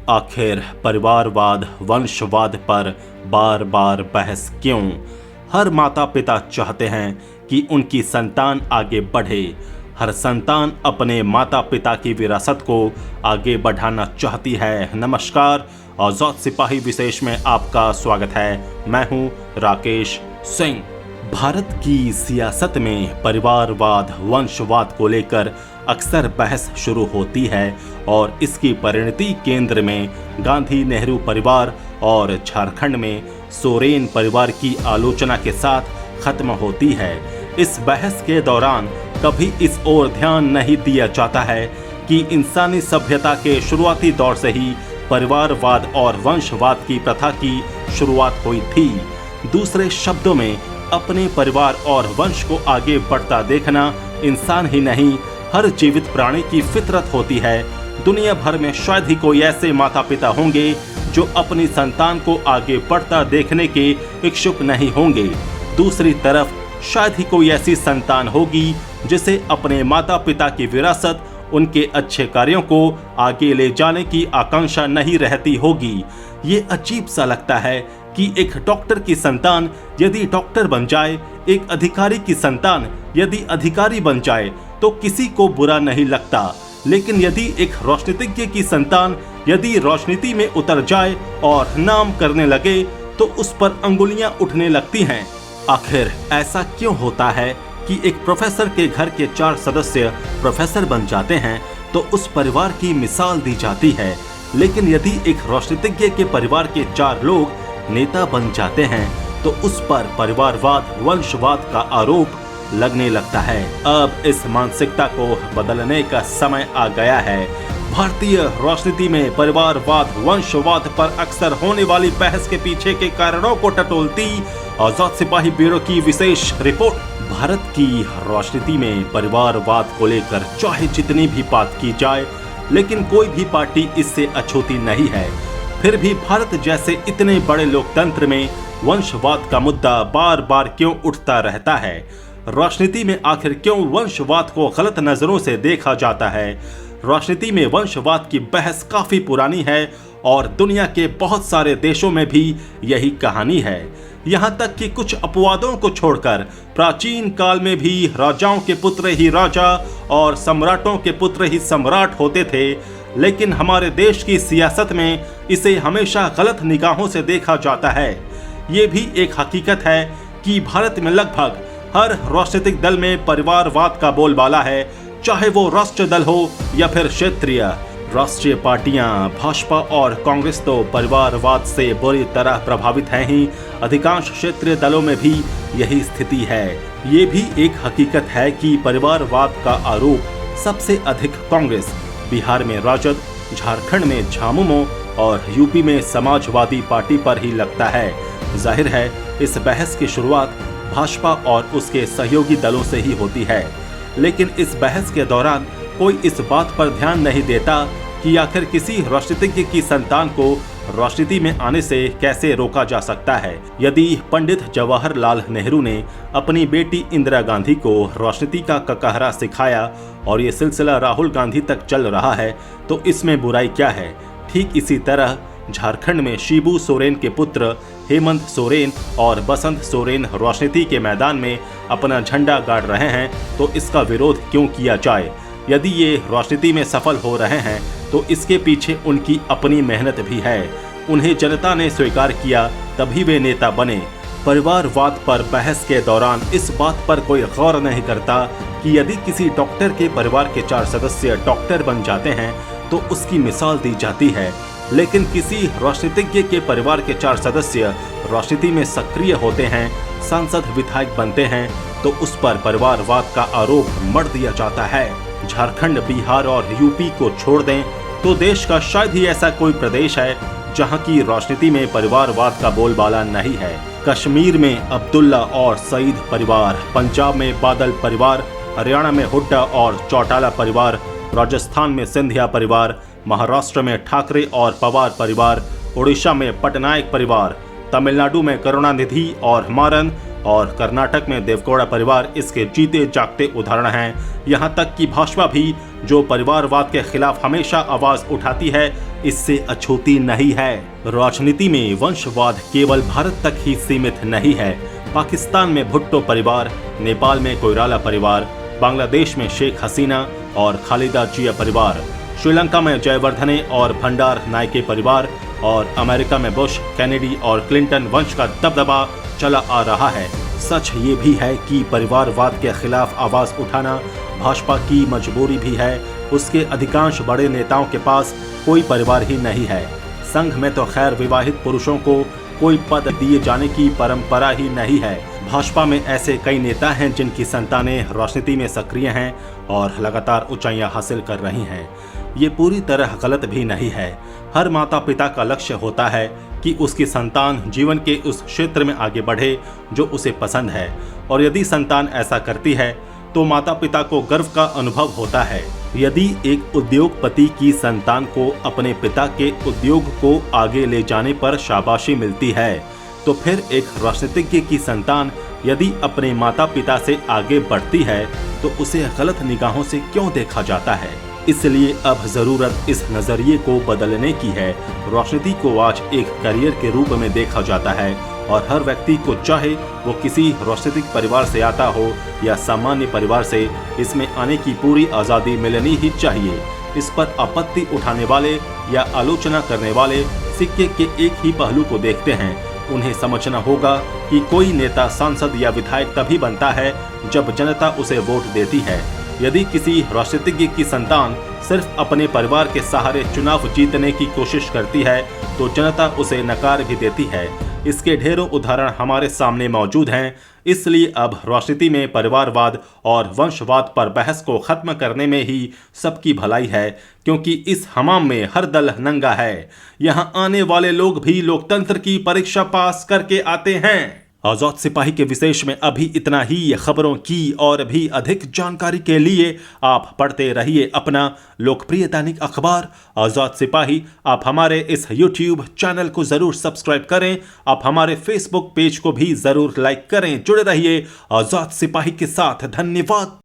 आखिर परिवारवाद, वंशवाद पर बार बार बहस क्यों? हर माता पिता चाहते हैं कि उनकी संतान आगे बढ़े। हर संतान अपने माता पिता की विरासत को आगे बढ़ाना चाहती है। नमस्कार, आजाद सिपाही विशेष में आपका स्वागत है। मैं हूं राकेश सिंह। भारत की सियासत में परिवारवाद, वंशवाद को लेकर अक्सर बहस शुरू होती है और इसकी परिणति केंद्र में गांधी नेहरू परिवार और झारखंड में सोरेन परिवार की आलोचना के साथ खत्म होती है। इस बहस के दौरान कभी इस ओर ध्यान नहीं दिया जाता है कि इंसानी सभ्यता के शुरुआती दौर से ही परिवारवाद और वंशवाद की प्रथा की शुरुआत हुई थी। दूसरे शब्दों में, अपने परिवार और वंश को आगे बढ़ता देखना इंसान ही नहीं, हर जीवित प्राणी की फितरत होती है। दुनिया भर में शायद ही कोई ऐसे माता पिता होंगे जो अपनी संतान को आगे बढ़ता देखने के इच्छुक नहीं होंगे। दूसरी तरफ शायद ही कोई ऐसी संतान होगी जिसे अपने माता पिता की विरासत, उनके अच्छे कार्यों को आगे ले जाने की आकांक्षा नहीं रहती होगी। ये अजीब सा लगता है कि एक डॉक्टर की संतान यदि डॉक्टर बन जाए, एक अधिकारी की संतान यदि अधिकारी बन जाए तो किसी को बुरा नहीं लगता, लेकिन यदि एक राजनीतिज्ञ की संतान यदि राजनीति में उतर जाए और नाम करने लगे तो उस पर अंगुलियां उठने लगती हैं। आखिर ऐसा क्यों होता है कि एक प्रोफेसर के घर के 4 सदस्य प्रोफेसर बन जाते हैं तो उस परिवार की मिसाल दी जाती है, लेकिन यदि एक राजनीतिज्ञ के परिवार के 4 लोग नेता बन जाते हैं तो उस पर परिवारवाद, वंशवाद का आरोप लगने लगता है। अब इस मानसिकता को बदलने का समय आ गया है। भारतीय राजनीति में परिवारवाद, वंशवाद पर अक्सर होने वाली बहस के पीछे के कारणों को टटोलती आजाद सिपाही ब्यूरो की विशेष रिपोर्ट। भारत की राजनीति में परिवारवाद को लेकर चाहे जितनी भी बात की जाए, लेकिन कोई भी पार्टी इससे अछूती नहीं है। फिर भी भारत जैसे इतने बड़े लोकतंत्र में वंशवाद का मुद्दा बार बार क्यों उठता रहता है? राजनीति में आखिर क्यों वंशवाद को गलत नजरों से देखा जाता है? राजनीति में वंशवाद की बहस काफी पुरानी है और दुनिया के बहुत सारे देशों में भी यही कहानी है। यहाँ तक कि कुछ अपवादों को छोड़कर प्राचीन काल में भी राजाओं के पुत्र ही राजा और सम्राटों के पुत्र ही सम्राट होते थे, लेकिन हमारे देश की सियासत में इसे हमेशा गलत निगाहों से देखा जाता है। ये भी एक हकीकत है कि भारत में लगभग हर राजनीतिक दल में परिवारवाद का बोलबाला है, चाहे वो राष्ट्रीय दल हो या फिर क्षेत्रीय। राष्ट्रीय पार्टियां भाजपा और कांग्रेस तो परिवारवाद से बुरी तरह प्रभावित हैं ही, अधिकांश क्षेत्रीय दलों में भी यही स्थिति है। ये भी एक हकीकत है कि परिवारवाद का आरोप सबसे अधिक कांग्रेस, बिहार में राजद, झारखंड में झामुमो और यूपी में समाजवादी पार्टी पर ही लगता है। जाहिर है इस बहस की शुरुआत भाजपा और उसके सहयोगी दलों से ही होती है, लेकिन इस बहस के दौरान कोई इस बात पर ध्यान नहीं देता कि आखिर किसी राजनीतिज्ञ की संतान को राजनीति में आने से कैसे रोका जा सकता है। यदि पंडित जवाहरलाल नेहरू ने अपनी बेटी इंदिरा गांधी को राजनीति का ककहरा सिखाया और ये सिलसिला राहुल गांधी तक चल रहा है तो इसमें बुराई क्या है? ठीक इसी तरह झारखंड में शिबू सोरेन के पुत्र हेमंत सोरेन और बसंत सोरेन राजनीति के मैदान में अपना झंडा गाड़ रहे हैं तो इसका विरोध क्यों किया जाए? यदि ये राजनीति में सफल हो रहे हैं तो इसके पीछे उनकी अपनी मेहनत भी है। उन्हें जनता ने स्वीकार किया तभी वे नेता बने। परिवारवाद पर बहस के दौरान इस बात पर कोई गौर नहीं करता कि यदि किसी डॉक्टर के परिवार के 4 सदस्य डॉक्टर बन जाते हैं तो उसकी मिसाल दी जाती है, लेकिन किसी राजनीतिज्ञ के परिवार के 4 सदस्य राजनीति में सक्रिय होते हैं, सांसद विधायक बनते हैं तो उस पर परिवारवाद का आरोप मढ़ दिया जाता है। झारखंड, बिहार और यूपी को छोड़ दें तो देश का शायद ही ऐसा कोई प्रदेश है जहां की राजनीति में परिवारवाद का बोलबाला नहीं है। कश्मीर में अब्दुल्ला और सईद परिवार, पंजाब में बादल परिवार, हरियाणा में हुड्डा और चौटाला परिवार, राजस्थान में सिंधिया परिवार, महाराष्ट्र में ठाकरे और पवार परिवार, उड़ीसा में पटनायक परिवार, तमिलनाडु में करुणानिधि और मारन और कर्नाटक में देवगौड़ा परिवार इसके जीते जागते उदाहरण हैं। यहाँ तक कि भाजपा भी, जो परिवारवाद के खिलाफ हमेशा आवाज उठाती है, इससे अछूती नहीं है। राजनीति में वंशवाद केवल भारत तक ही सीमित नहीं है। पाकिस्तान में भुट्टो परिवार, नेपाल में कोइराला परिवार, बांग्लादेश में शेख हसीना और खालिदा जिया परिवार, श्रीलंका में जयवर्धने और भंडार नायके परिवार और अमेरिका में बुश, कैनेडी और क्लिंटन वंश का दबदबा चला आ रहा है। सच ये भी है कि परिवारवाद के खिलाफ आवाज उठाना भाजपा की मजबूरी भी है। उसके अधिकांश बड़े नेताओं के पास कोई परिवार ही नहीं है। संघ में तो खैर विवाहित पुरुषों को कोई पद दिए जाने की परंपरा ही नहीं है। भाजपा में ऐसे कई नेता हैं जिनकी संतानें राजनीति में सक्रिय हैं और लगातार ऊंचाइयां हासिल कर रही हैं। ये पूरी तरह गलत भी नहीं है। हर माता पिता का लक्ष्य होता है कि उसकी संतान जीवन के उस क्षेत्र में आगे बढ़े जो उसे पसंद है, और यदि संतान ऐसा करती है तो माता पिता को गर्व का अनुभव होता है। यदि एक उद्योगपति की संतान को अपने पिता के उद्योग को आगे ले जाने पर शाबाशी मिलती है, तो फिर एक राजनीतिज्ञ की संतान यदि अपने माता पिता से आगे बढ़ती है तो उसे गलत निगाहों से क्यों देखा जाता है। इसलिए अब जरूरत इस नजरिए को बदलने की है। राजनीति को आज एक करियर के रूप में देखा जाता है और हर व्यक्ति को, चाहे वो किसी राजनीतिक परिवार से आता हो या सामान्य परिवार से, इसमें आने की पूरी आज़ादी मिलनी ही चाहिए। इस पर आपत्ति उठाने वाले या आलोचना करने वाले सिक्के के एक ही पहलू को देखते हैं। उन्हें समझना होगा कि कोई नेता, सांसद या विधायक तभी बनता है जब जनता उसे वोट देती है। यदि किसी राजनीतिज्ञ की संतान सिर्फ अपने परिवार के सहारे चुनाव जीतने की कोशिश करती है तो जनता उसे नकार भी देती है। इसके ढेरों उदाहरण हमारे सामने मौजूद हैं। इसलिए अब राजनीति में परिवारवाद और वंशवाद पर बहस को खत्म करने में ही सबकी भलाई है, क्योंकि इस हमाम में हर दल नंगा है। यहाँ आने वाले लोग भी लोकतंत्र की परीक्षा पास करके आते हैं। आजाद सिपाही के विशेष में अभी इतना ही। खबरों की और भी अधिक जानकारी के लिए आप पढ़ते रहिए अपना लोकप्रिय दैनिक अखबार आजाद सिपाही। आप हमारे इस YouTube चैनल को जरूर सब्सक्राइब करें। आप हमारे Facebook पेज को भी जरूर लाइक करें। जुड़े रहिए आजाद सिपाही के साथ। धन्यवाद।